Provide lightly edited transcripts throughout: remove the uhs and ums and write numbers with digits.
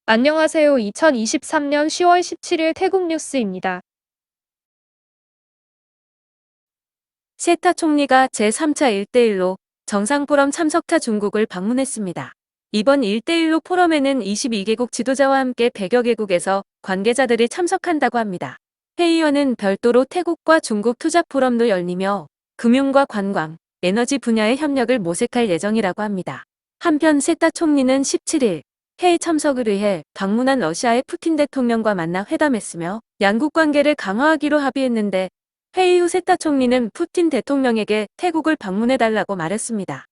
안녕하세요. 2023년 10월 17일 태국 뉴스입니다. 세타 총리가 제3차 1대1로 정상포럼 참석차 중국을 방문했습니다. 이번 1대1로 포럼에는 22개국 지도자와 함께 100여 개국에서 관계자들이 참석한다고 합니다. 회의원은 별도로 태국과 중국 투자 포럼도 열리며 금융과 관광, 에너지 분야의 협력을 모색할 예정이라고 합니다. 한편 세타 총리는 17일 회의 참석을 위해 방문한 러시아의 푸틴 대통령과 만나 회담했으며 양국 관계를 강화하기로 합의했는데 회의 후 세타 총리는 푸틴 대통령에게 태국을 방문해달라고 말했습니다.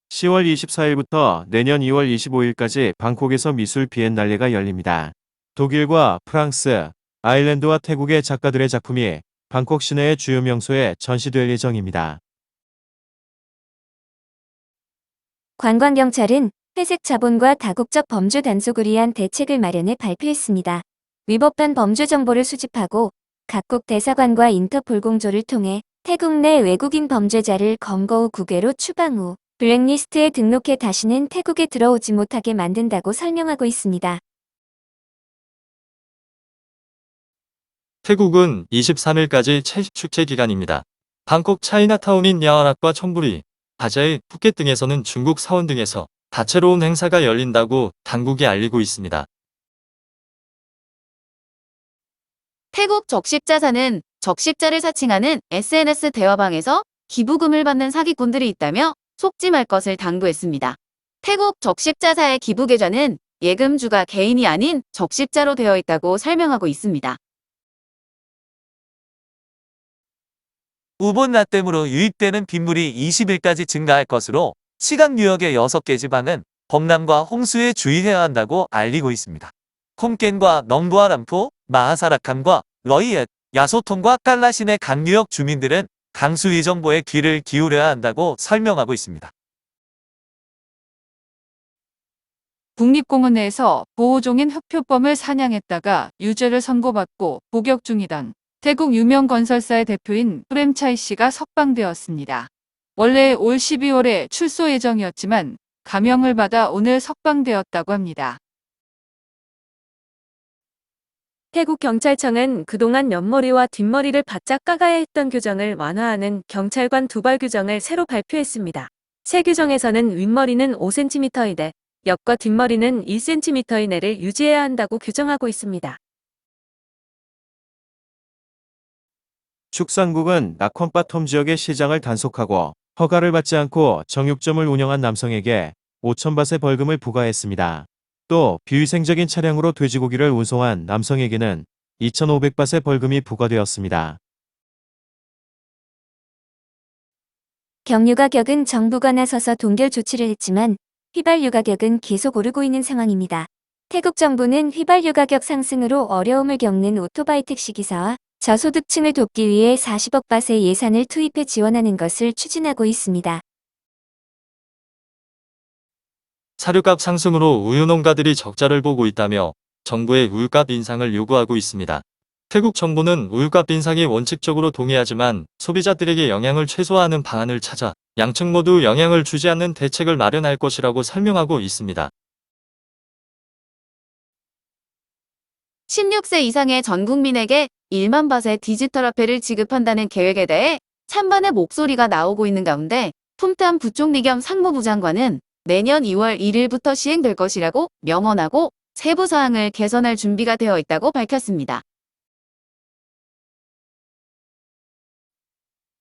10월 24일부터 내년 2월 25일까지 방콕에서 미술 비엔날레가 열립니다. 독일과 프랑스, 아일랜드와 태국의 작가들의 작품이 방콕 시내의 주요 명소에 전시될 예정입니다. 관광경찰은 회색 자본과 다국적 범죄 단속을 위한 대책을 마련해 발표했습니다. 위법한 범죄 정보를 수집하고 각국 대사관과 인터폴 공조를 통해 태국 내 외국인 범죄자를 검거 후 국외로 추방 후 블랙리스트에 등록해 다시는 태국에 들어오지 못하게 만든다고 설명하고 있습니다. 태국은 23일까지 채식축제 기간입니다. 방콕 차이나타운인 야완학과 청부리, 바자이, 푸켓 등에서는 중국 사원 등에서 다채로운 행사가 열린다고 당국이 알리고 있습니다. 태국 적십자사는 적십자를 사칭하는 SNS 대화방에서 기부금을 받는 사기꾼들이 있다며 속지 말 것을 당부했습니다. 태국 적십자사의 기부 계좌는 예금주가 개인이 아닌 적십자로 되어 있다고 설명하고 있습니다. 우본 나댐으로 유입되는 빗물이 20일까지 증가할 것으로 시각 뉴욕의 6개 지방은 범람과 홍수에 주의해야 한다고 알리고 있습니다. 홈켄과 넘부아람포, 마하사라캄과 러이앳, 야소통과 깔라신의 각 뉴욕 주민들은 강수위 정보에 귀를 기울여야 한다고 설명하고 있습니다. 국립공원 내에서 보호종인 흑표범을 사냥했다가 유죄를 선고받고 복역 중이던 태국 유명 건설사의 대표인 프렘차이 씨가 석방되었습니다. 원래 올 12월에 출소 예정이었지만 감형을 받아 오늘 석방되었다고 합니다. 태국 경찰청은 그동안 옆머리와 뒷머리를 바짝 깎아야 했던 규정을 완화하는 경찰관 두발 규정을 새로 발표했습니다. 새 규정에서는 윗머리는 5cm 이내, 옆과 뒷머리는 1cm 이내를 유지해야 한다고 규정하고 있습니다. 축산국은 나콘바텀 지역의 시장을 단속하고 허가를 받지 않고 정육점을 운영한 남성에게 5,000바트의 벌금을 부과했습니다. 또 비위생적인 차량으로 돼지고기를 운송한 남성에게는 2,500바트의 벌금이 부과되었습니다. 경유 가격은 정부가 나서서 동결 조치를 했지만 휘발유 가격은 계속 오르고 있는 상황입니다. 태국 정부는 휘발유 가격 상승으로 어려움을 겪는 오토바이 택시기사와 저소득층을 돕기 위해 40억 바트의 예산을 투입해 지원하는 것을 추진하고 있습니다. 사료값 상승으로 우유 농가들이 적자를 보고 있다며 정부의 우유값 인상을 요구하고 있습니다. 태국 정부는 우유값 인상에 원칙적으로 동의하지만 소비자들에게 영향을 최소화하는 방안을 찾아 양측 모두 영향을 주지 않는 대책을 마련할 것이라고 설명하고 있습니다. 16세 이상의 전 국민에게 1만 바트의 디지털 화폐를 지급한다는 계획에 대해 찬반의 목소리가 나오고 있는 가운데 품탄 부총리 겸 상무부 장관은 내년 2월 1일부터 시행될 것이라고 명언하고 세부 사항을 개선할 준비가 되어 있다고 밝혔습니다.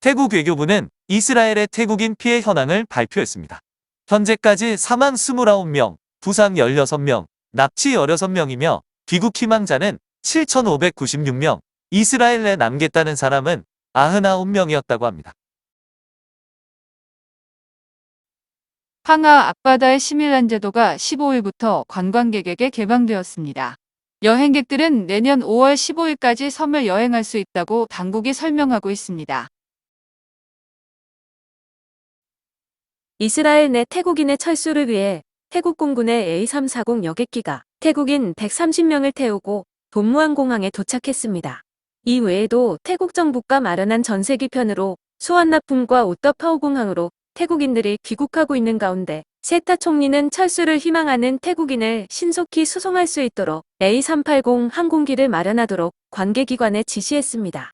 태국 외교부는 이스라엘의 태국인 피해 현황을 발표했습니다. 현재까지 사망 29명, 부상 16명, 납치 16명이며 귀국 희망자는 7,596명, 이스라엘에 남겠다는 사람은 99명이었다고 합니다. 황하 앞바다의 시밀란 제도가 15일부터 관광객에게 개방되었습니다. 여행객들은 내년 5월 15일까지 섬을 여행할 수 있다고 당국이 설명하고 있습니다. 이스라엘 내 태국인의 철수를 위해 태국 공군의 A340 여객기가 태국인 130명을 태우고 돈무안 공항에 도착했습니다. 이 외에도 태국 정부가 마련한 전세기편으로 수완나품과 우떠파오 공항으로 태국인들이 귀국하고 있는 가운데 세타 총리는 철수를 희망하는 태국인을 신속히 수송할 수 있도록 A380 항공기를 마련하도록 관계기관에 지시했습니다.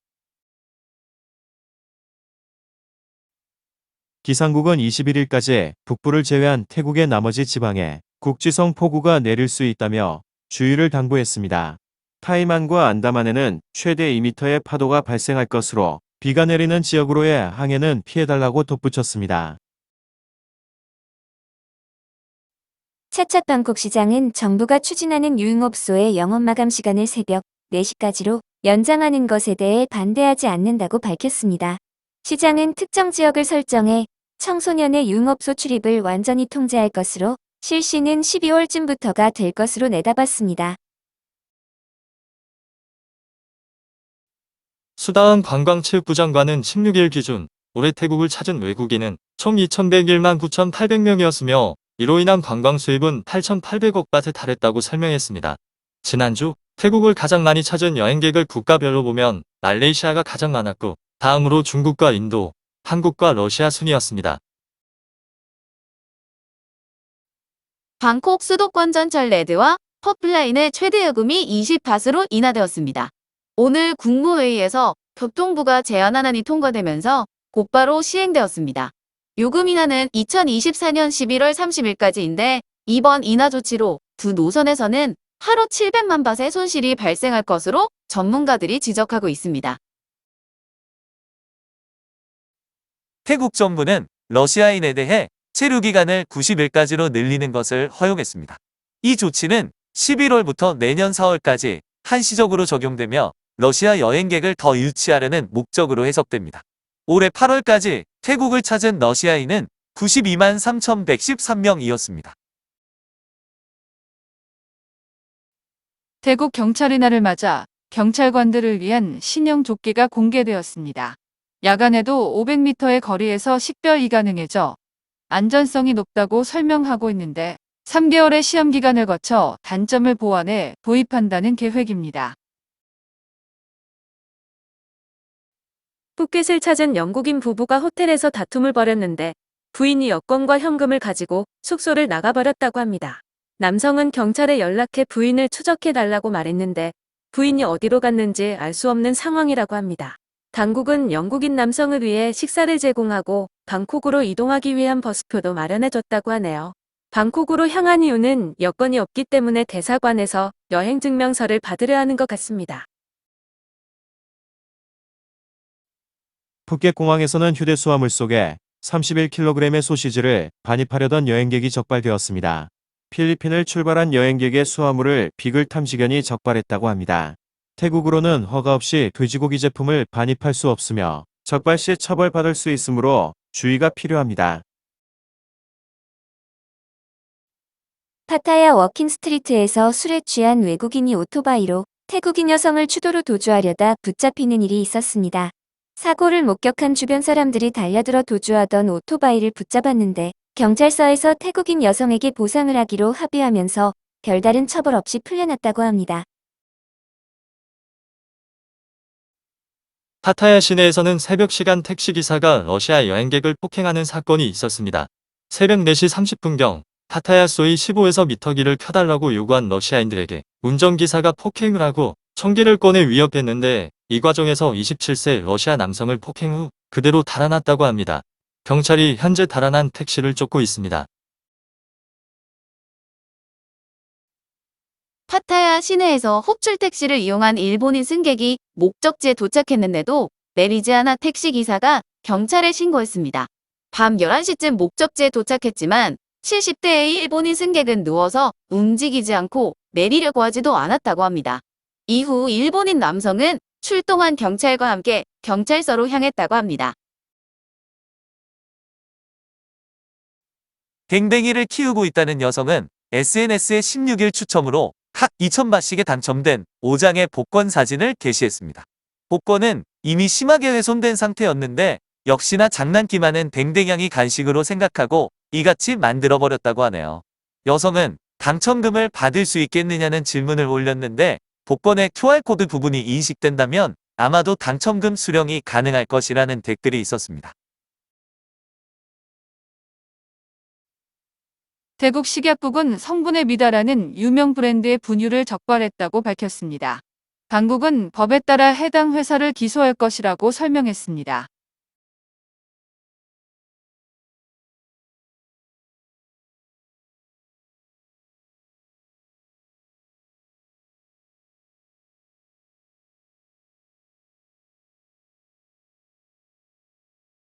기상국은 21일까지 북부를 제외한 태국의 나머지 지방에 국지성 폭우가 내릴 수 있다며 주의를 당부했습니다. 타이만과 안다만에는 최대 2m의 파도가 발생할 것으로 비가 내리는 지역으로의 항해는 피해달라고 덧붙였습니다. 차차 방콕 시장은 정부가 추진하는 유흥업소의 영업 마감 시간을 새벽 4시까지로 연장하는 것에 대해 반대하지 않는다고 밝혔습니다. 시장은 특정 지역을 설정해 청소년의 유흥업소 출입을 완전히 통제할 것으로 실시는 12월쯤부터가 될 것으로 내다봤습니다. 수다은 관광체육부 장관은 16일 기준 올해 태국을 찾은 외국인은 총 2,101만 9,800명이었으며 이로 인한 관광 수입은 8,800억 바트에 달했다고 설명했습니다. 지난주 태국을 가장 많이 찾은 여행객을 국가별로 보면 말레이시아가 가장 많았고 다음으로 중국과 인도, 한국과 러시아 순이었습니다. 방콕 수도권 전철 레드와 퍼플라인의 최대 요금이 20바트로 인하되었습니다. 오늘 국무회의에서 교통부가 제안안이 통과되면서 곧바로 시행되었습니다. 요금 인하는 2024년 11월 30일까지인데 이번 인하 조치로 두 노선에서는 하루 700만 바트의 손실이 발생할 것으로 전문가들이 지적하고 있습니다. 태국 정부는 러시아인에 대해 체류 기간을 90일까지로 늘리는 것을 허용했습니다. 이 조치는 11월부터 내년 4월까지 한시적으로 적용되며 러시아 여행객을 더 유치하려는 목적으로 해석됩니다. 올해 8월까지 태국을 찾은 러시아인은 92만 3,113명이었습니다. 태국 경찰의 날을 맞아 경찰관들을 위한 신형 조끼가 공개되었습니다. 야간에도 500m의 거리에서 식별이 가능해져 안전성이 높다고 설명하고 있는데 3개월의 시험 기간을 거쳐 단점을 보완해 도입한다는 계획입니다. 푸켓을 찾은 영국인 부부가 호텔에서 다툼을 벌였는데 부인이 여권과 현금을 가지고 숙소를 나가버렸다고 합니다. 남성은 경찰에 연락해 부인을 추적해달라고 말했는데 부인이 어디로 갔는지 알 수 없는 상황이라고 합니다. 당국은 영국인 남성을 위해 식사를 제공하고 방콕으로 이동하기 위한 버스표도 마련해줬다고 하네요. 방콕으로 향한 이유는 여권이 없기 때문에 대사관에서 여행증명서를 받으려 하는 것 같습니다. 푸켓 공항에서는 휴대 수화물 속에 31kg의 소시지를 반입하려던 여행객이 적발되었습니다. 필리핀을 출발한 여행객의 수화물을 비글 탐지견이 적발했다고 합니다. 태국으로는 허가 없이 돼지고기 제품을 반입할 수 없으며 적발 시 처벌받을 수 있으므로 주의가 필요합니다. 파타야 워킹 스트리트에서 술에 취한 외국인이 오토바이로 태국인 여성을 추도로 도주하려다 붙잡히는 일이 있었습니다. 사고를 목격한 주변 사람들이 달려들어 도주하던 오토바이를 붙잡았는데 경찰서에서 태국인 여성에게 보상을 하기로 합의하면서 별다른 처벌 없이 풀려났다고 합니다. 파타야 시내에서는 새벽 시간 택시기사가 러시아 여행객을 폭행하는 사건이 있었습니다. 새벽 4시 30분경 파타야 소이 15에서 미터기를 켜달라고 요구한 러시아인들에게 운전기사가 폭행을 하고 총기를 꺼내 위협했는데 이 과정에서 27세 러시아 남성을 폭행 후 그대로 달아났다고 합니다. 경찰이 현재 달아난 택시를 쫓고 있습니다. 파타야 시내에서 호출 택시를 이용한 일본인 승객이 목적지에 도착했는데도 내리지 않아 택시기사가 경찰에 신고했습니다. 밤 11시쯤 목적지에 도착했지만 70대의 일본인 승객은 누워서 움직이지 않고 내리려고 하지도 않았다고 합니다. 이후 일본인 남성은 출동한 경찰과 함께 경찰서로 향했다고 합니다. 댕댕이를 키우고 있다는 여성은 SNS에 16일 추첨으로 각 2,000바씩에 당첨된 5장의 복권 사진을 게시했습니다. 복권은 이미 심하게 훼손된 상태였는데 역시나 장난기만은 댕댕양이 간식으로 생각하고 이같이 만들어버렸다고 하네요. 여성은 당첨금을 받을 수 있겠느냐는 질문을 올렸는데 복권의 QR코드 부분이 인식된다면 아마도 당첨금 수령이 가능할 것이라는 댓글이 있었습니다. 태국 식약국은 성분에 미달하는 유명 브랜드의 분유를 적발했다고 밝혔습니다. 당국은 법에 따라 해당 회사를 기소할 것이라고 설명했습니다.